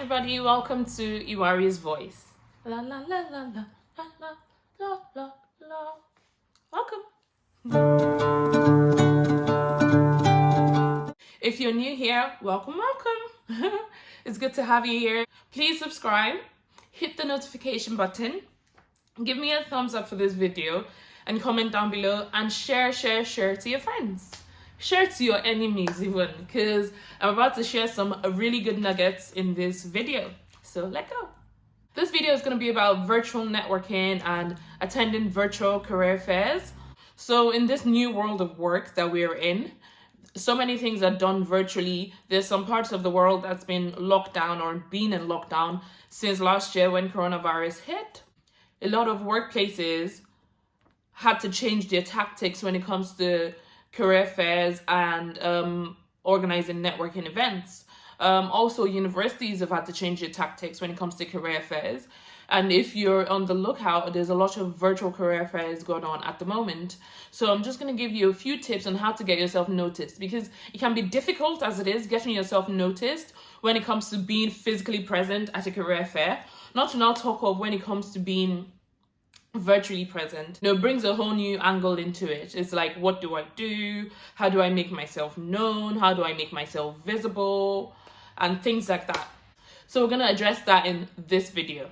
everybody, welcome to Iwari's voice. La la la la la la la la la la. Welcome. If you're new here, welcome. It's good to have you here. Please subscribe, hit the notification button, give me a thumbs up for this video, and comment down below and share to your friends. Share to your enemies even, because I'm about to share some really good nuggets in this video. So let's go. This video is going to be about virtual networking and attending virtual career fairs. So in this new world of work that we're in, so many things are done virtually. There's some parts of the world that's been locked down or been in lockdown since last year when coronavirus hit. A lot of workplaces had to change their tactics when it comes to career fairs and organizing networking events. Also, universities have had to change their tactics when it comes to career fairs. And if you're on the lookout, there's a lot of virtual career fairs going on at the moment. So I'm just going to give you a few tips on how to get yourself noticed, because it can be difficult as it is getting yourself noticed when it comes to being physically present at a career fair. Not to now talk of when it comes to being virtually present. It brings a whole new angle into it. It's like, what do I do? How do I make myself known? How do I make myself visible? And things like that. So we're going to address that in this video.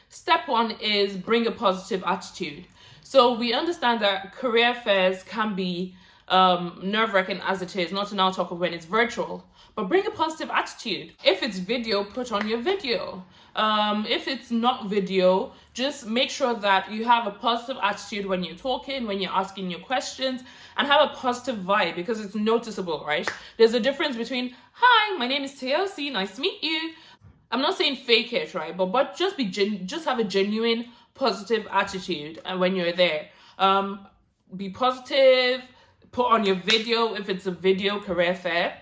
Step one is bring a positive attitude. So we understand that career fairs can be nerve-wracking as it is, not to now talk of when it's virtual, but bring a positive attitude. If it's video, put on your video. If it's not video, just make sure that you have a positive attitude when you're talking, when you're asking your questions, and have a positive vibe, because it's noticeable, right? There's a difference between, hi, my name is Teosi, nice to meet you. I'm not saying fake it, right? But just just have a genuine positive attitude, and when you're there, be positive. Put on your video if it's a video career fair.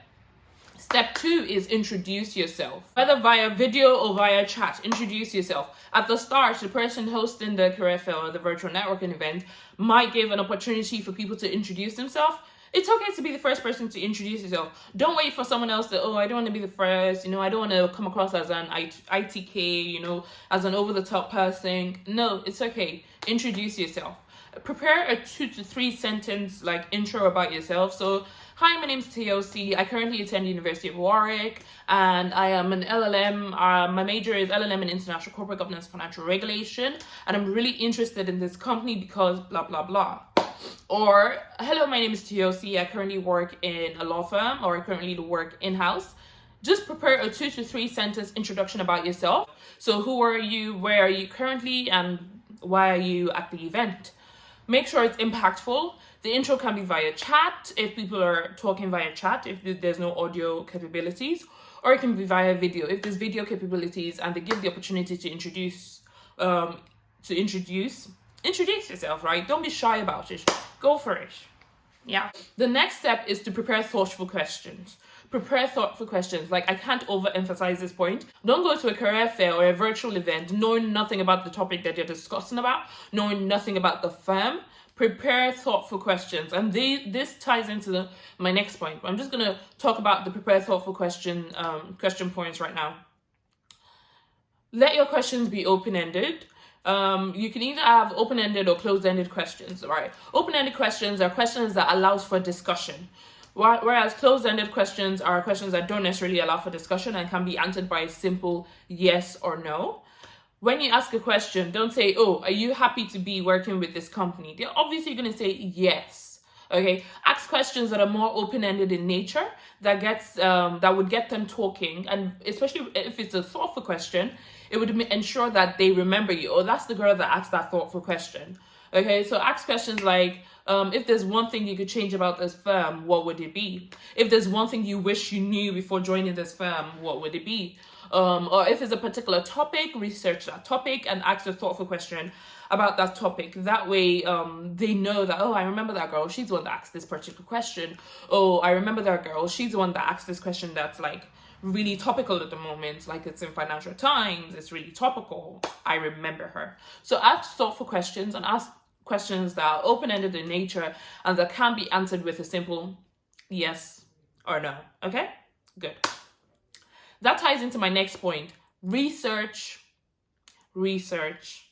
Step two is introduce yourself. Whether via video or via chat, introduce yourself. At the start, the person hosting the career fair or the virtual networking event might give an opportunity for people to introduce themselves. It's okay to be the first person to introduce yourself. Don't wait for someone else to, I don't want to be the first, I don't want to come across as an ITK, as an over-the-top person. No, it's okay. Introduce yourself. Prepare a 2 to 3 sentence intro about yourself. So, hi, my name is Teosi. I currently attend the University of Warwick, and I am an LLM. My major is LLM in International Corporate Governance and Financial Regulation, and I'm really interested in this company because blah, blah, blah. Or, hello, my name is Teosi. I currently work in a law firm, or I currently work in-house. Just prepare a 2 to 3 sentence introduction about yourself. So, who are you, where are you currently, and why are you at the event? Make sure it's impactful. The intro can be via chat if people are talking via chat, if there's no audio capabilities, or it can be via video if there's video capabilities and they give the opportunity to introduce yourself, right? Don't be shy about it. Go for it. Yeah. The next step is to prepare thoughtful questions. Prepare thoughtful questions. I can't overemphasize this point. Don't go to a career fair or a virtual event knowing nothing about the topic that you're discussing about, knowing nothing about the firm. Prepare thoughtful questions. And this ties into my next point. I'm just going to talk about the prepare thoughtful question points right now. Let your questions be open-ended. You can either have open-ended or closed-ended questions, right? Open-ended questions are questions that allows for discussion. Whereas closed-ended questions are questions that don't necessarily allow for discussion and can be answered by a simple yes or no. When you ask a question, don't say, are you happy to be working with this company? They're obviously going to say yes. Okay, ask questions that are more open-ended in nature that would get them talking, and especially if it's a thoughtful question, it would ensure that they remember you. Oh, that's the girl that asked that thoughtful question. Okay, so ask questions like, if there's one thing you could change about this firm, what would it be? If there's one thing you wish you knew before joining this firm, what would it be? Or if it's a particular topic, research that topic and ask a thoughtful question about that topic. That way, they know that, I remember that girl. She's the one that asked this particular question. Oh, I remember that girl. She's the one that asked this question that's really topical at the moment. It's in Financial Times. It's really topical. I remember her. So ask thoughtful questions and ask questions that are open-ended in nature and that can be answered with a simple yes or no. Okay? Good. That ties into my next point. Research, research,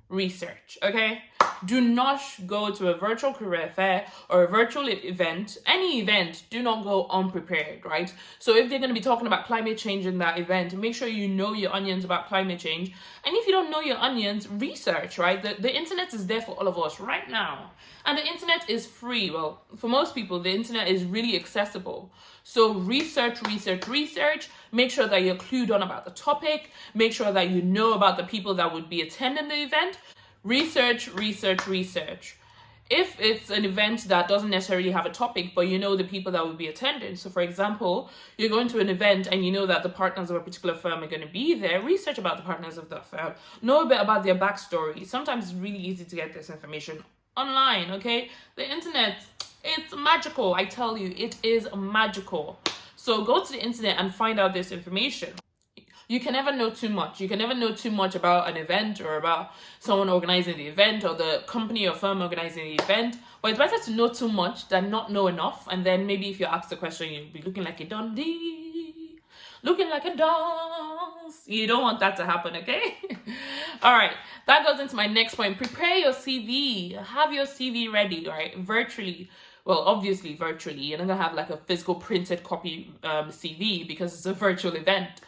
research, okay? Do not go to a virtual career fair or a virtual event, any event, do not go unprepared, right? So if they're going to be talking about climate change in that event, make sure you know your onions about climate change. And if you don't know your onions, research, right? The internet is there for all of us right now. And the internet is free. Well, for most people, the internet is really accessible. So research, research, research. Make sure that you're clued on about the topic. Make sure that you know about the people that would be attending the event. Research, research, research. If it's an event that doesn't necessarily have a topic, but you know the people that will be attending. So for example, you're going to an event and you know that the partners of a particular firm are going to be there. Research about the partners of that firm. Know a bit about their backstory. Sometimes it's really easy to get this information online, okay? The internet, it's magical. I tell you, it is magical. So go to the internet and find out this information. You can never know too much. You can never know too much about an event or about someone organizing the event or the company or firm organizing the event. But it's better to know too much than not know enough. And then maybe if you're asked a question, you'll be looking like a Dundee, looking like a dance. You don't want that to happen, okay? All right, that goes into my next point. Prepare your CV. Have your CV ready, right? Virtually. Well, obviously virtually. You're not going to have like a physical printed copy CV because it's a virtual event.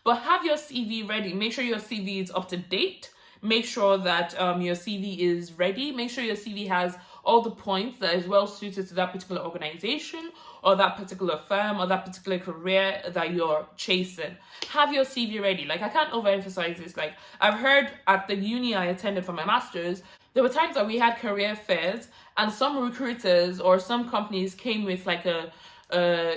But have your CV ready. Make sure your CV is up to date. Make sure that your CV is ready. Make sure your CV has all the points that is well suited to that particular organization or that particular firm or that particular career that you're chasing. Have your CV ready. Like, I can't overemphasize this. Like, I've heard at the uni I attended for my master's, there were times that we had career fairs and some recruiters or some companies came with like a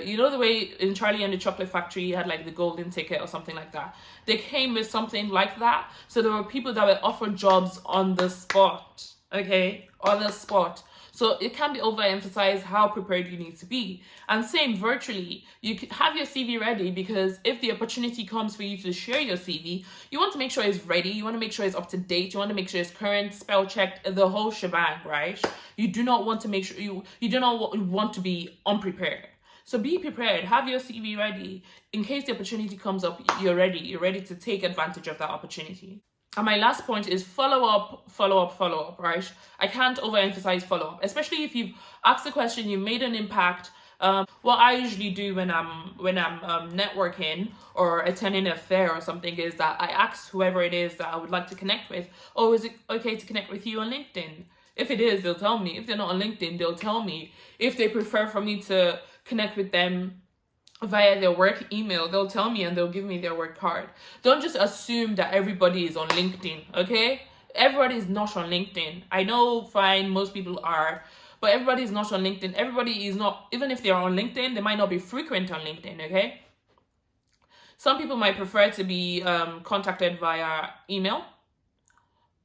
you know the way in Charlie and the Chocolate Factory you had like the golden ticket or something like that. They came with something like that. So there were people that were offered jobs on the spot, okay, on the spot. So it can be overemphasized how prepared you need to be. And same virtually, you can have your CV ready because if the opportunity comes for you to share your CV, you want to make sure it's ready. You want to make sure it's up to date. You want to make sure it's current, spell checked, the whole shebang, right? You do not want to make sure you do not want to be unprepared. So be prepared, have your CV ready. In case the opportunity comes up, you're ready. You're ready to take advantage of that opportunity. And my last point is follow up, right? I can't overemphasize follow up, especially if you've asked a question, you've made an impact. What I usually do when I'm networking or attending a fair or something is that I ask whoever it is that I would like to connect with, oh, is it okay to connect with you on LinkedIn? If it is, they'll tell me. If they're not on LinkedIn, they'll tell me. If they prefer for me to connect with them via their work email, they'll tell me and they'll give me their work card. Don't just assume that everybody is on LinkedIn, okay? Everybody is not on LinkedIn. I know, fine, most people are, but everybody is not on LinkedIn. Everybody is not, even if they're on LinkedIn, they might not be frequent on LinkedIn, okay? Some people might prefer to be contacted via email,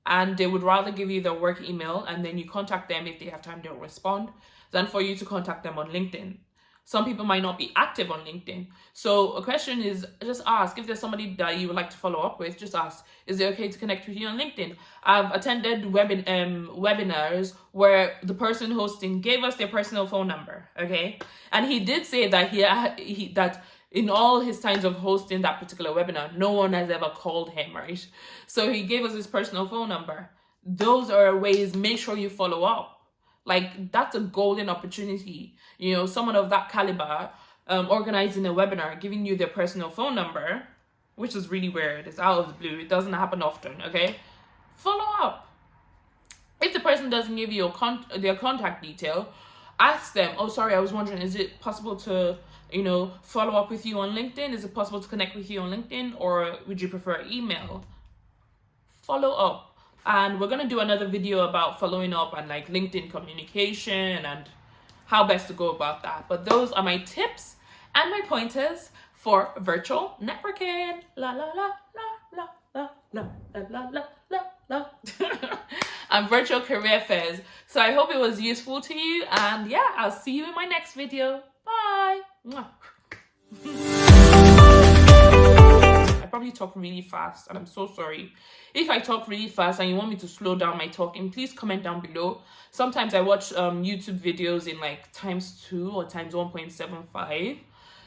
and they would rather give you their work email and then you contact them. If they have time, they'll respond, than for you to contact them on LinkedIn. Some people might not be active on LinkedIn. So a question is, just ask. If there's somebody that you would like to follow up with, just ask, is it okay to connect with you on LinkedIn? I've attended webinars where the person hosting gave us their personal phone number, okay? And he did say that that in all his times of hosting that particular webinar, no one has ever called him, right? So he gave us his personal phone number. Those are ways, make sure you follow up. Like, that's a golden opportunity. You know, someone of that caliber organizing a webinar, giving you their personal phone number, which is really weird. It's out of the blue. It doesn't happen often, okay? Follow up. If the person doesn't give you their contact detail, ask them, oh, sorry, I was wondering, is it possible to, you know, follow up with you on LinkedIn? Is it possible to connect with you on LinkedIn? Or would you prefer email? Follow up. And we're going to do another video about following up and like LinkedIn communication and how best to go about that. But those are my tips and my pointers for virtual networking. La la la la la la la la la la la. And virtual career fairs. So I hope it was useful to you. And yeah, I'll see you in my next video. Bye. I probably talk really fast and I'm so sorry. If I talk really fast and you want me to slow down my talking, please comment down below. Sometimes I watch YouTube videos in like ×2 or ×1.75.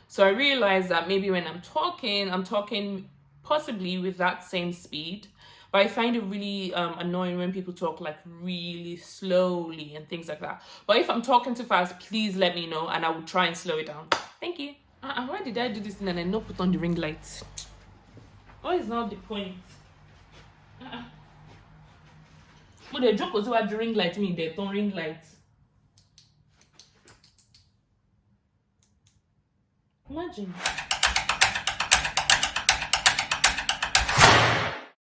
So I realized that maybe when I'm talking possibly with that same speed. But I find it really annoying when people talk like really slowly and things like that. But if I'm talking too fast, please let me know and I will try and slow it down. Thank you. Why did I do this thing and I not put on the ring light? What is now the point? But the joke was about the ring light, me, they don't ring light. Imagine.